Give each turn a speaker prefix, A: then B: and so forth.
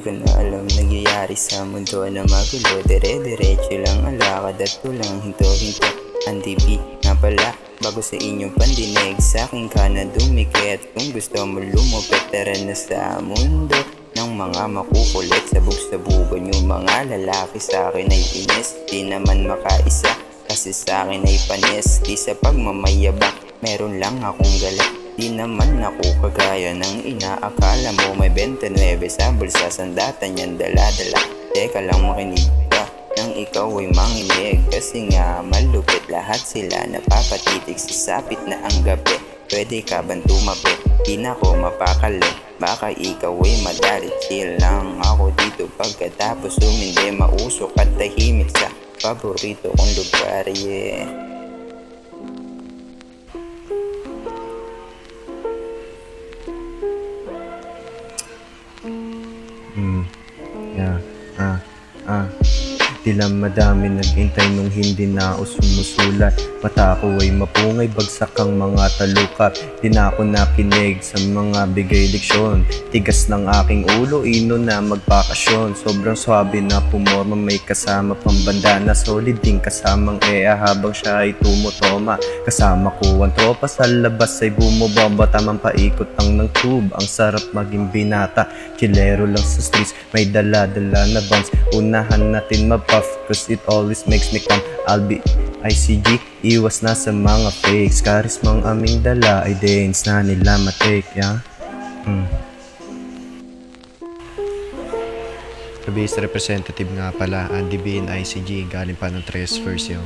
A: ko na alam nagyayari sa mundo na magulo. Dire-diretso lang ang lakad at walang hinto-hinto. Andy B nga pala, bago sa inyong pandinig, sa akin ka na dumikit. Kung gusto mo lumupit, tara na sa mundo ng mga makukulit. Sabog-sabugan yung mga lalaki, sa akin ay inis. Di naman makaisa, kasi sa akin ay panis. Di sa pagmamayabang, meron lang akong galit. Di naman ako kagaya ng inaakala mo. May 29 sa bulsa, sandatan yan dala-dala. Teka lang, makinig ka nang ikaw ay manginig. Kasi nga malupit lahat sila, napapatitig sa sapit na ang gabi. Pwede ka bang tumabi? Di na ko mapakali, baka ikaw ay madalit. Chill lang ako dito pagkatapos umindi. Mausok at tahimik sa paborito kong lugar, yeah.
B: Tila madami naghintay nung hindi na ako sumusulat. Mata ko ay mapungay, bagsak ang mga talukat. Di na ako nakinig sa mga bigay leksyon. Tigas ng aking ulo, ino na magpakasyon. Sobrang swabe na pumorma, may kasama pang bandana. Solid din kasamang habang siya ay tumutoma. Kasama ko ang tropa sa labas ay bumobomba. Tamang paikot ang ng tube, ang sarap maging binata. Chilero lang sa streets, may dala-dala na bounce. Unahan natin mapuff, cause it always makes me come. I'll be ICG, iwas na sa mga fakes. Karismang aming dala ay dance na nila matake, yeah? Kabis representative nga pala, Andy B and ICG, galing pa ng 3 version.